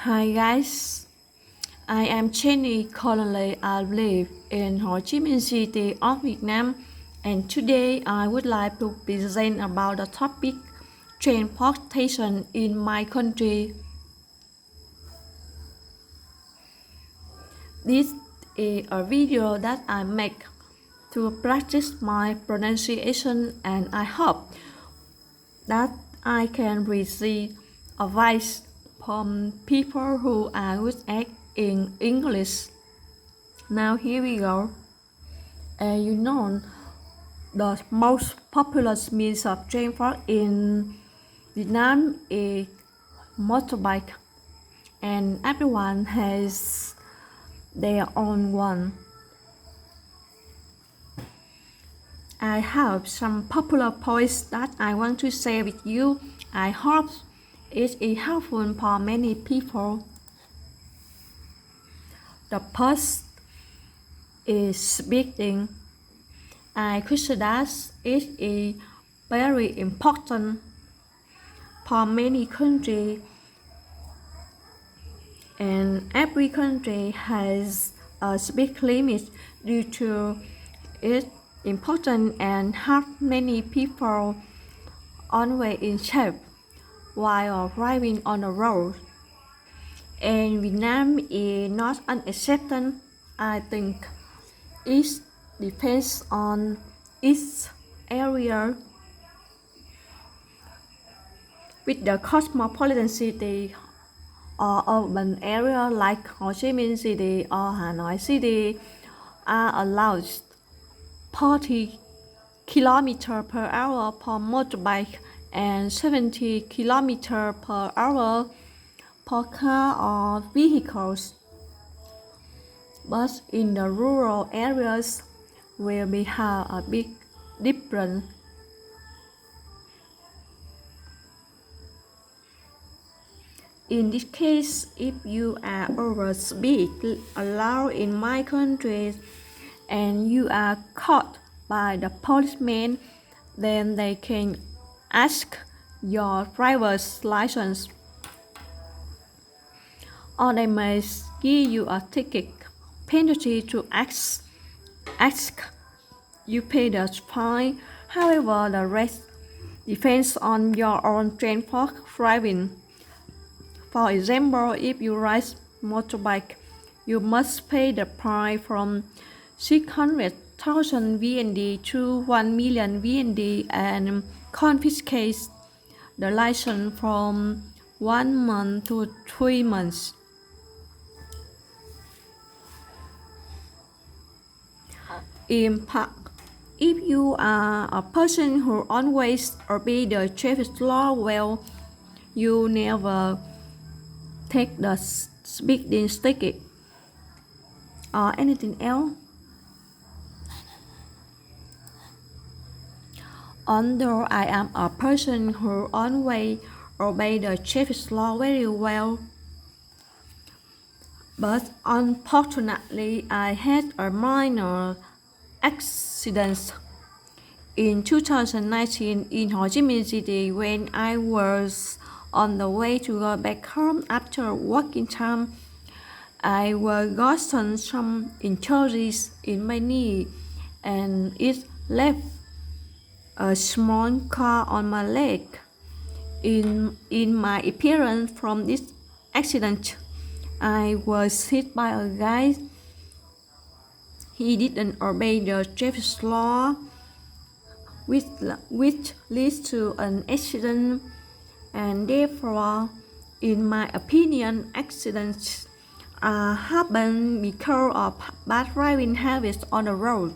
Hi guys, I am Jenny. Currently, I live in Ho Chi Minh City of Vietnam, and today I would like to present about the topic transportation in my country. This is a video that I make to practice my pronunciation, and I hope that I can receive advice from people who are good at in English. Now here we go. The most popular means of transport in Vietnam is motorbike, and everyone has their own one. I have some popular points that I want to share with you. I hope it is helpful for many people. The first is speaking. I consider that it is very important for many countries, and every country has a speed limit due to its importance and have many people always in shape while driving on the road. And Vietnam is not an exception. I think it depends on its area. With the cosmopolitan city or urban area like Ho Chi Minh City or Hanoi City are allowed 40 km per hour per motorbike and 70 km per hour per car or vehicles. But in the rural areas where we have a big difference. In this case, if you are over speed allowed in my country and you are caught by the policeman, then they can ask your driver's license, or they may give you a ticket penalty to ask you pay the fine. However, the rest depends on your own transport driving. For example, if you ride motorbike, you must pay the price from 600,000 VND to 1 million VND and confiscate the license from 1 month to 3 months. In part, if you are a person who always obey the traffic law well, you never take the speeding ticket or anything else. Although I am a person who always obey the traffic law very well, but unfortunately I had a minor accident in 2019 in Ho Chi Minh City when I was on the way to go back home after working time. I gotten some injuries in my knee and it left a small scar on my leg. In my appearance from this accident, I was hit by a guy. He didn't obey the traffic law, which leads to an accident, and therefore, in my opinion, accidents happen because of bad driving habits on the road.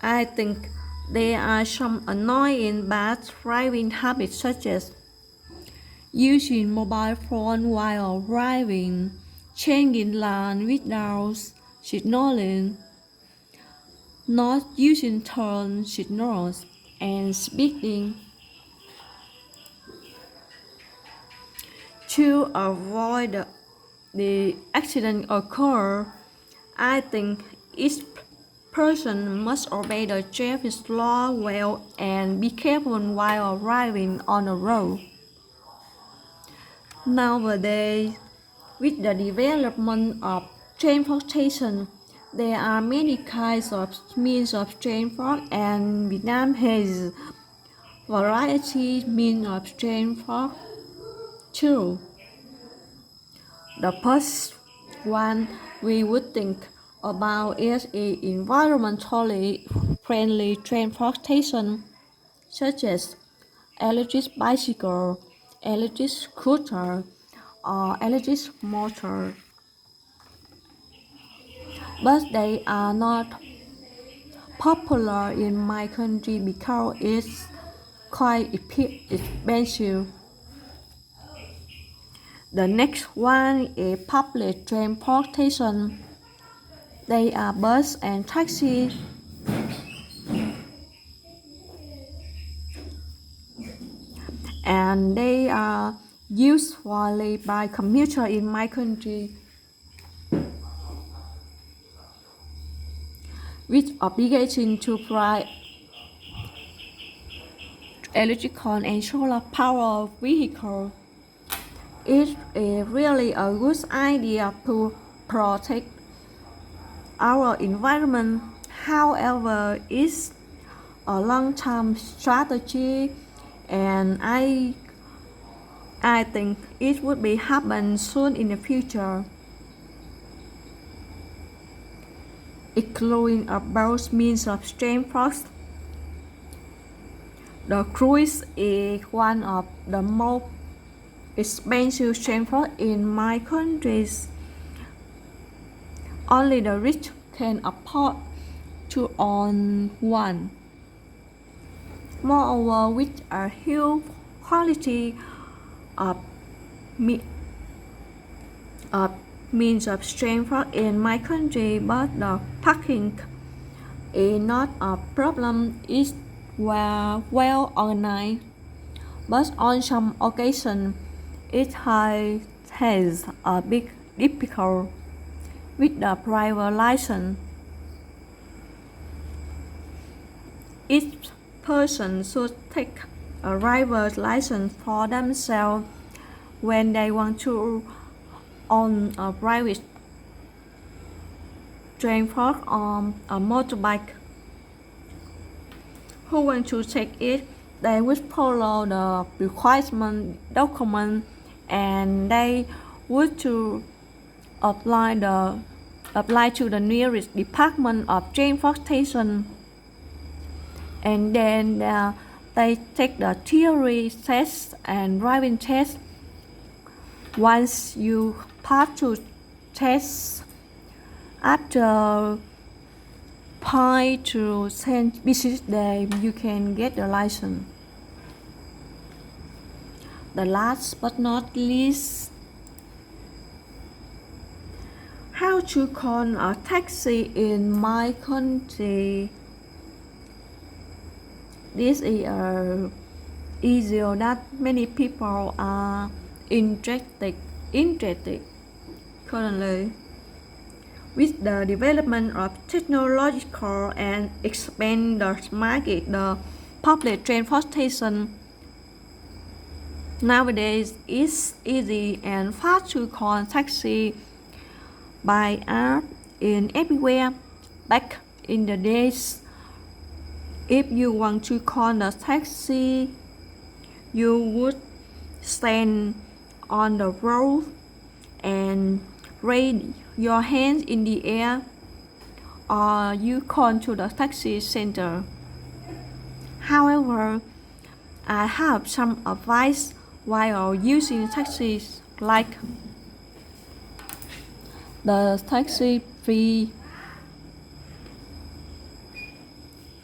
I think there are some annoying bad driving habits such as using mobile phone while driving, changing lane without signaling, not using turn signals, and speeding. To avoid the accident occur, I think each person must obey the traffic law well and be careful while driving on the road. Nowadays, with the development of transportation, there are many kinds of means of transport, and Vietnam has variety means of transport too. The first one we would think about is environmentally friendly transportation, such as electric bicycle, electric scooter, or electric motor. But they are not popular in my country because it's quite expensive. The next one is public transportation. They are bus and taxi. And they are used widely by commuters in my country, with obligation to provide electrical and solar power vehicle. It's really a good idea to protect our environment. However, it's a long-term strategy, and I think it would be happen soon in the future. Including both means of transport. The cruise is one of the most expensive transport in my countries. Only the rich can afford to own one. Moreover, with a huge quality of, of means of transport in my country, but the parking is not a problem. It's well organized, but on some occasions it has a big difficulty with the driver license. Each person should take a driver's license for themselves when they want to own a private transport on a motorbike. Who want to take it, they would follow the requirement document, and they would to apply to the nearest department of transportation, and then they take the theory test and driving test. Once you pass to test, after 5 to 10 business days, you can get the license. The last but not least, how to call a taxi in my country. This is a issue that many people are interested currently. With the development of technological and expand the market, the public transportation nowadays is easy and fast to call taxi by app in everywhere. Back in the days, if you want to call the taxi, you would stand on the road and raise your hands in the air, or you call to the taxi center. However, I have some advice while using taxis, like the taxi fee.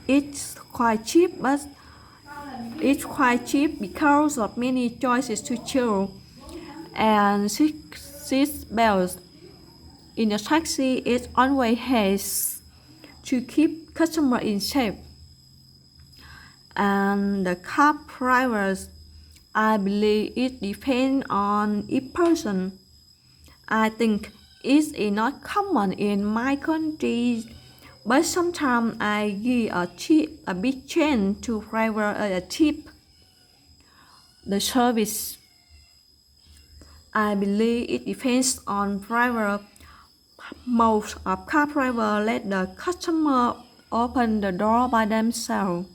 It's quite cheap, but it's quite cheap because of many choices to choose, and seat belts in the taxi. It always has to keep customer in shape. And the cab drivers, I believe it depends on each person. I think it is not common in my country, but sometimes I give a big chance to driver a tip. The service I believe it depends on driver. Most of car drivers let the customer open the door by themselves.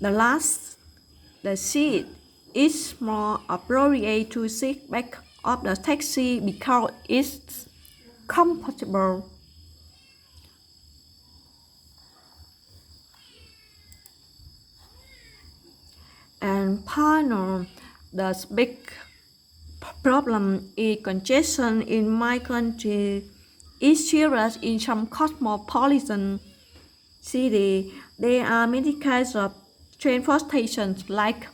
The seat is more appropriate to sit back of the taxi because it's comfortable. And partner, the big problem is congestion in my country. It's serious in some cosmopolitan cities. There are many kinds of transportation like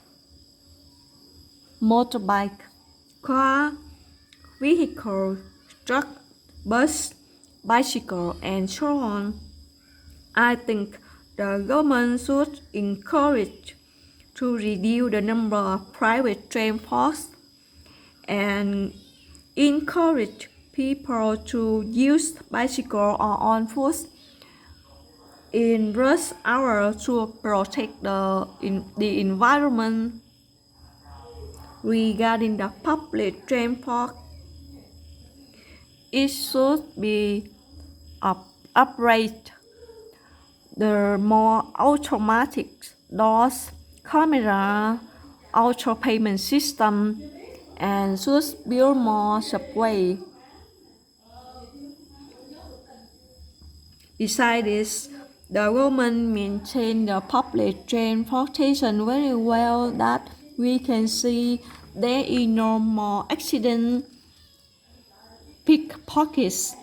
motorbike, car, vehicle, truck, bus, bicycle, and so on. I think the government should encourage to reduce the number of private transports and encourage people to use bicycle or on foot in rush hour to protect the environment. Regarding the public transport, it should be upgrade the more automatic doors, camera, auto payment system, and should build more subway. Besides this, the government maintains the public transportation very well that we can see there is no more accident, pickpockets,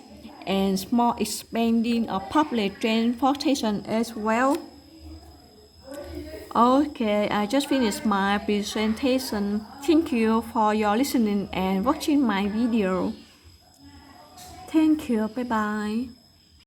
and small expanding of public transportation as well. Okay, I just finished my presentation. Thank you for your listening and watching my video. Thank you. Bye bye.